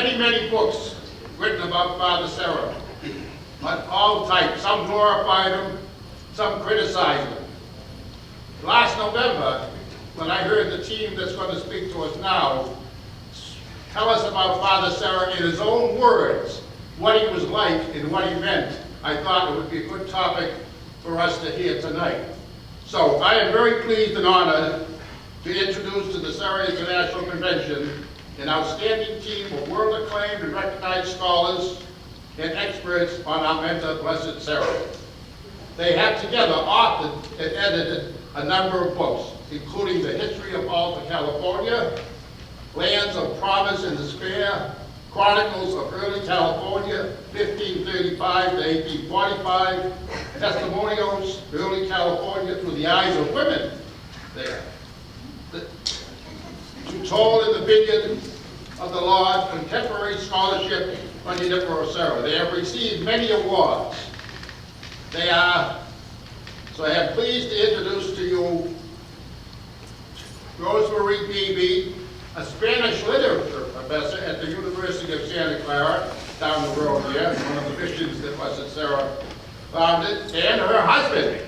many, many books written about Father Serra, but all types. Some glorified him, some criticized him. Last November, when I heard the team that's going to speak to us now tell us about Father Serra in his own words, what he was like and what he meant, I thought it would be a good topic for us to hear tonight. So I am very pleased and honored to introduce to the Serra International Convention an outstanding team of world-acclaimed and recognized scholars and experts on our mentor, Blessed Serra. They have together authored and edited a number of books, including The History of Alta California, Lands of Promise and Despair, Chronicles of Early California, 1535 to 1845, Testimonials, Early California through the eyes of women there. To Toll in the Vineyard of the Lord, Contemporary Scholarship on Junipero Serra. They have received many awards. So I am pleased to introduce to you Rosemary Beebe, a Spanish literature professor at the University of Santa Clara, down the road here, one of the missions that Blessed Serra founded, and her husband,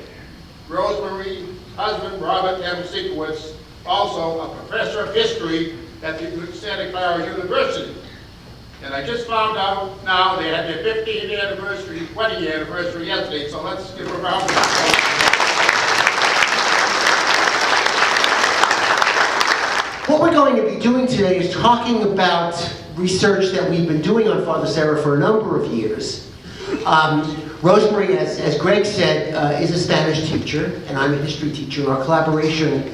Rosemary's husband, Robert M. Senkewicz, also a professor of history at the Santa Clara University. And I just found out now they had their 15th anniversary, 20th anniversary yesterday, so let's give a round of applause. What we're going to be doing today is talking about research that we've been doing on Father Serra for a number of years. Rosemary, as Greg said, is a Spanish teacher, and I'm a history teacher. Our collaboration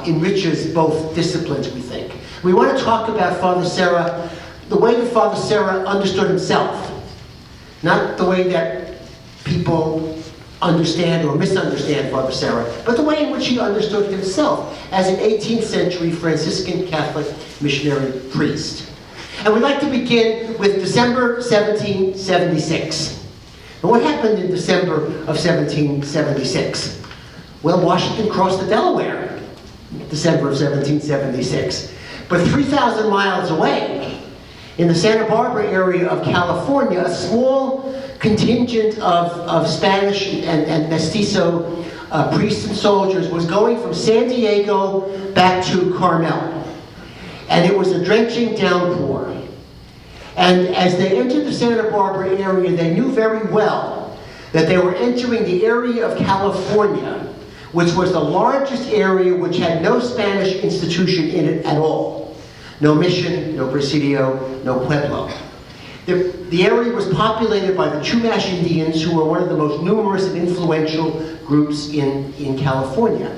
enriches both disciplines, we think. We want to talk about Father Serra, the way that Father Serra understood himself, not the way that people understand or misunderstand Father Serra, but the way in which he understood himself as an 18th century Franciscan Catholic missionary priest. And we'd like to begin with December 1776. And what happened in December of 1776? Well, Washington crossed the Delaware in December of 1776. But 3,000 miles away, in the Santa Barbara area of California, a small contingent of Spanish and mestizo priests and soldiers was going from San Diego back to Carmel. And it was a drenching downpour. And as they entered the Santa Barbara area, they knew very well that they were entering the area of California, which was the largest area which had no Spanish institution in it at all. No mission, no presidio, no pueblo. The area was populated by the Chumash Indians, who were one of the most numerous and influential groups in California.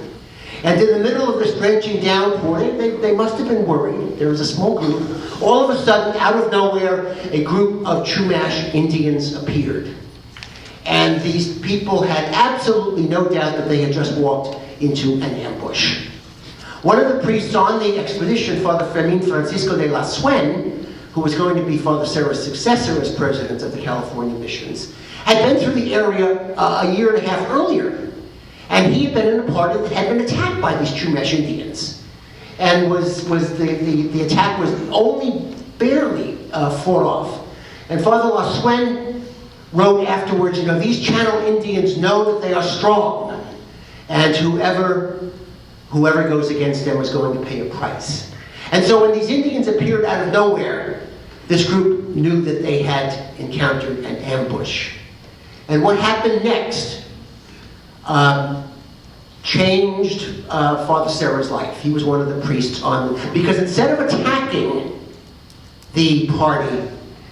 And in the middle of this drenching downpour, they must have been worried. There was a small group. All of a sudden, out of nowhere, a group of Chumash Indians appeared. And these people had absolutely no doubt that they had just walked into an ambush. One of the priests on the expedition, Father Fermin Francisco de la Suen, who was going to be Father Serra's successor as president of the California missions, had been through the area a year and a half earlier. And he had been in a party that had been attacked by these Chumash Indians. And the attack was only barely fought off. And Father La Suen wrote afterwards, you know, these Channel Indians know that they are strong, and whoever goes against them is going to pay a price. And so when these Indians appeared out of nowhere, this group knew that they had encountered an ambush. And what happened next changed Father Serra's life. He was one of the priests because instead of attacking the party,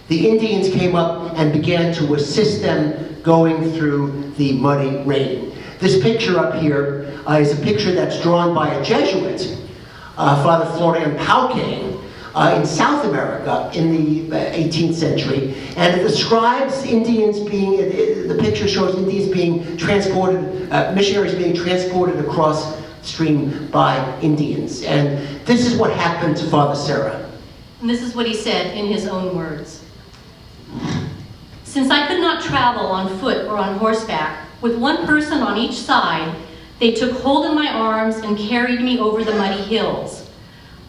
the Indians came up and began to assist them going through the muddy rain. This picture up here is a picture that's drawn by a Jesuit, Father Florian Pauque, in South America in the 18th century, and it describes Indians being, the picture shows Indians being transported, missionaries being transported across stream by Indians. And this is what happened to Father Serra. And this is what he said in his own words. Since I could not travel on foot or on horseback, with one person on each side, they took hold of my arms and carried me over the muddy hills.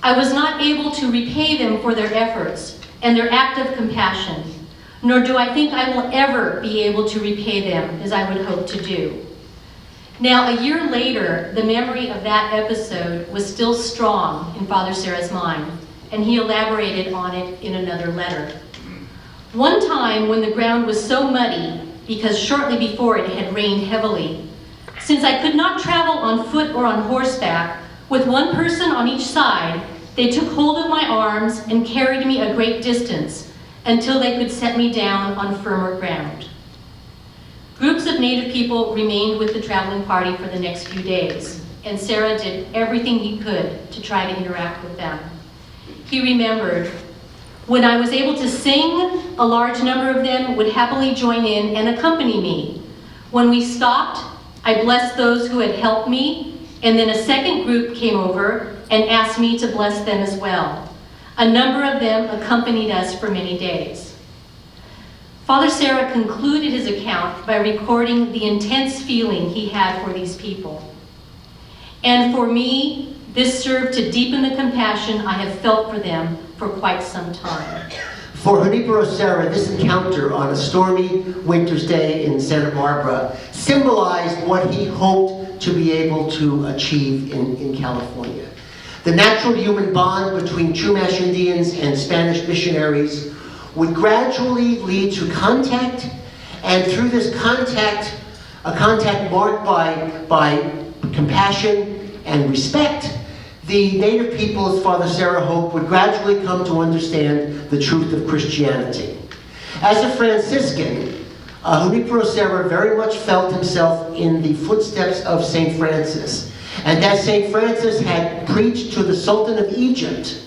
I was not able to repay them for their efforts, and their act of compassion, nor do I think I will ever be able to repay them as I would hope to do. Now, a year later, the memory of that episode was still strong in Father Serra's mind, and he elaborated on it in another letter. One time when the ground was so muddy, because shortly before it had rained heavily, since I could not travel on foot or on horseback, with one person on each side, they took hold of my arms and carried me a great distance until they could set me down on firmer ground. Groups of Native people remained with the traveling party for the next few days, and Serra did everything he could to try to interact with them. He remembered, when I was able to sing, a large number of them would happily join in and accompany me. When we stopped, I blessed those who had helped me, and then a second group came over and asked me to bless them as well. A number of them accompanied us for many days. Father Serra concluded his account by recording the intense feeling he had for these people. And for me, this served to deepen the compassion I have felt for them for quite some time. For Junipero Serra, this encounter on a stormy winter's day in Santa Barbara symbolized what he hoped to be able to achieve in California. The natural human bond between Chumash Indians and Spanish missionaries would gradually lead to contact, and through this contact, a contact marked by compassion and respect, the native people, as Father Serra hoped, would gradually come to understand the truth of Christianity. As a Franciscan, Junipero Serra very much felt himself in the footsteps of St. Francis, and that St. Francis had preached to the Sultan of Egypt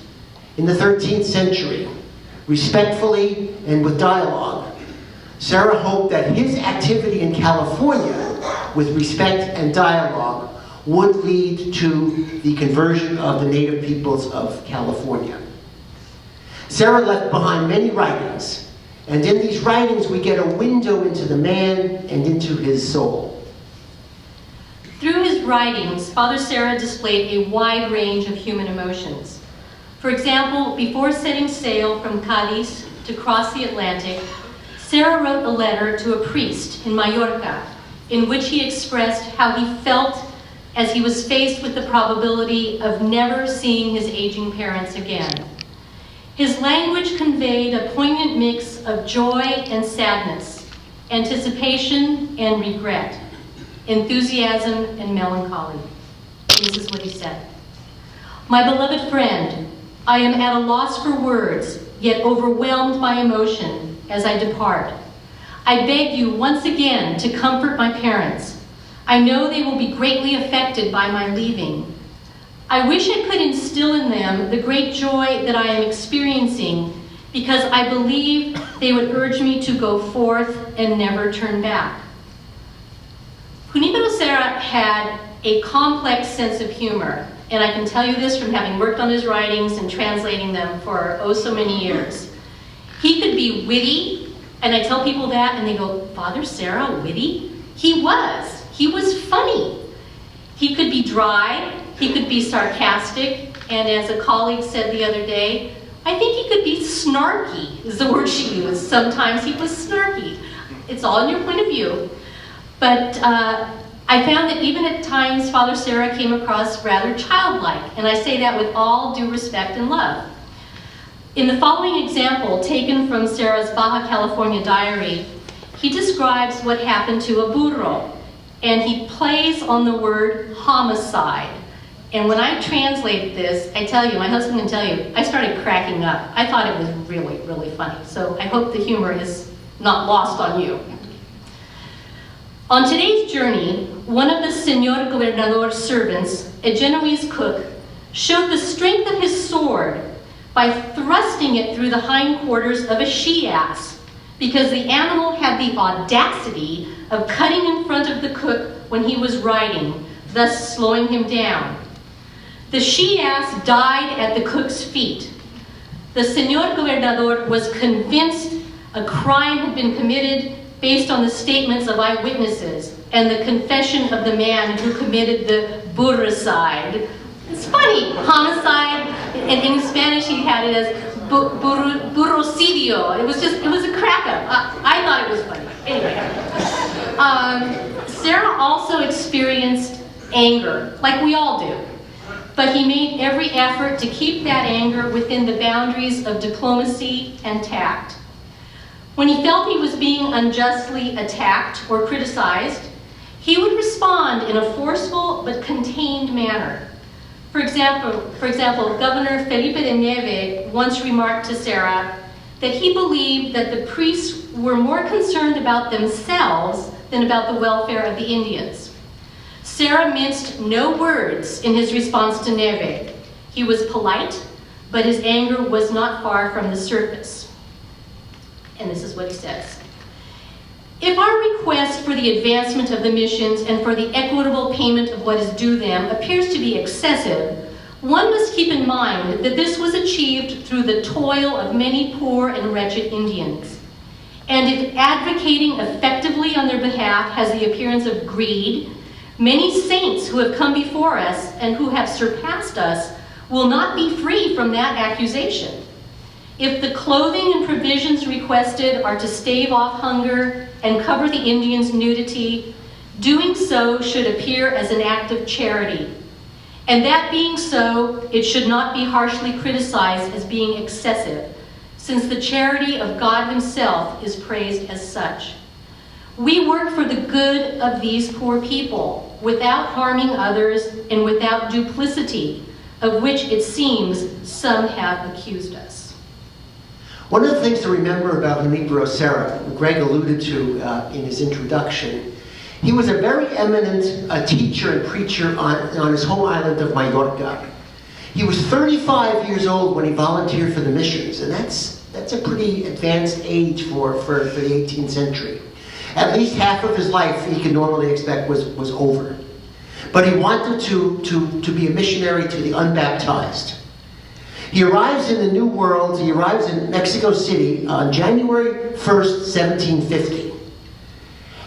in the 13th century, respectfully and with dialogue. Serra hoped that his activity in California, with respect and dialogue, would lead to the conversion of the native peoples of California. Serra left behind many writings, and in these writings we get a window into the man and into his soul. Through his writings, Father Serra displayed a wide range of human emotions. For example, before setting sail from Cadiz to cross the Atlantic, Serra wrote a letter to a priest in Mallorca in which he expressed how he felt as he was faced with the probability of never seeing his aging parents again. His language conveyed a poignant mix of joy and sadness, anticipation and regret, enthusiasm and melancholy. This is what he said. My beloved friend, I am at a loss for words, yet overwhelmed by emotion as I depart. I beg you once again to comfort my parents. I know they will be greatly affected by my leaving. I wish I could instill in them the great joy that I am experiencing, because I believe they would urge me to go forth and never turn back. Junipero Serra had a complex sense of humor, and I can tell you this from having worked on his writings and translating them for oh so many years. He could be witty, and I tell people that, and they go, Father Serra, witty? He was. He was funny. He could be dry, he could be sarcastic, and as a colleague said the other day, I think he could be snarky, is the word she used. Sometimes he was snarky. It's all in your point of view. But I found that even at times, Father Serra came across rather childlike, and I say that with all due respect and love. In the following example, taken from Serra's Baja California diary, he describes what happened to a burro, and he plays on the word homicide. And when I translated this, I tell you, my husband can tell you, I started cracking up. I thought it was really, really funny. So I hope the humor is not lost on you. On today's journey, one of the Señor Gobernador's servants, a Genoese cook, showed the strength of his sword by thrusting it through the hindquarters of a she-ass, because the animal had the audacity of cutting in front of the cook when he was riding, thus slowing him down. The she-ass died at the cook's feet. The Señor Gobernador was convinced a crime had been committed based on the statements of eyewitnesses and the confession of the man who committed the burricide. It's funny, homicide, and in Spanish he had it as burrocidio. It was a crack up. I thought it was funny. Anyway. Serra also experienced anger, like we all do. But he made every effort to keep that anger within the boundaries of diplomacy and tact. When he felt he was being unjustly attacked or criticized, he would respond in a forceful but contained manner. For example, Governor Felipe de Neve once remarked to Serra that he believed that the priests were more concerned about themselves than about the welfare of the Indians. Serra minced no words in his response to Neve. He was polite, but his anger was not far from the surface. And this is what he says. If our request for the advancement of the missions and for the equitable payment of what is due them appears to be excessive, one must keep in mind that this was achieved through the toil of many poor and wretched Indians. And if advocating effectively on their behalf has the appearance of greed, many saints who have come before us and who have surpassed us will not be free from that accusation. If the clothing and provisions requested are to stave off hunger and cover the Indians' nudity, doing so should appear as an act of charity. And that being so, it should not be harshly criticized as being excessive, since the charity of God himself is praised as such. We work for the good of these poor people, without harming others and without duplicity, of which it seems some have accused us. One of the things to remember about Libero Serra, Greg alluded to in his introduction, he was a very eminent teacher and preacher on his home island of Mallorca. He was 35 years old when he volunteered for the missions, and that's a pretty advanced age for the 18th century. At least half of his life, he could normally expect, was over. But he wanted to be a missionary to the unbaptized. He arrives in the New World, he arrives in Mexico City on January 1st, 1750.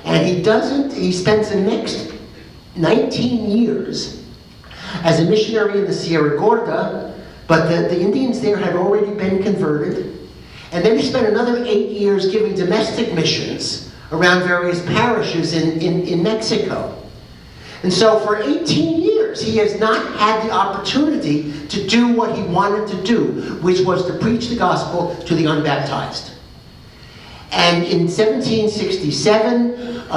And he spends the next 19 years as a missionary in the Sierra Gorda, but the Indians there had already been converted. And then he spent another 8 years giving domestic missions around various parishes in Mexico. And so for 18 years, he has not had the opportunity to do what he wanted to do, which was to preach the gospel to the unbaptized. And in 1767,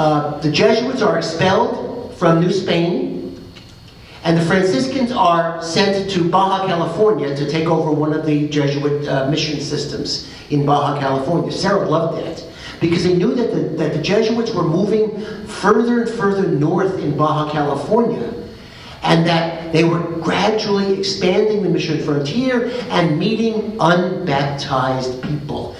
the Jesuits are expelled from New Spain, and the Franciscans are sent to Baja California to take over one of the Jesuit mission systems in Baja California. Serra loved that, because he knew that the Jesuits were moving further and further north in Baja California, and that they were gradually expanding the mission frontier and meeting unbaptized people.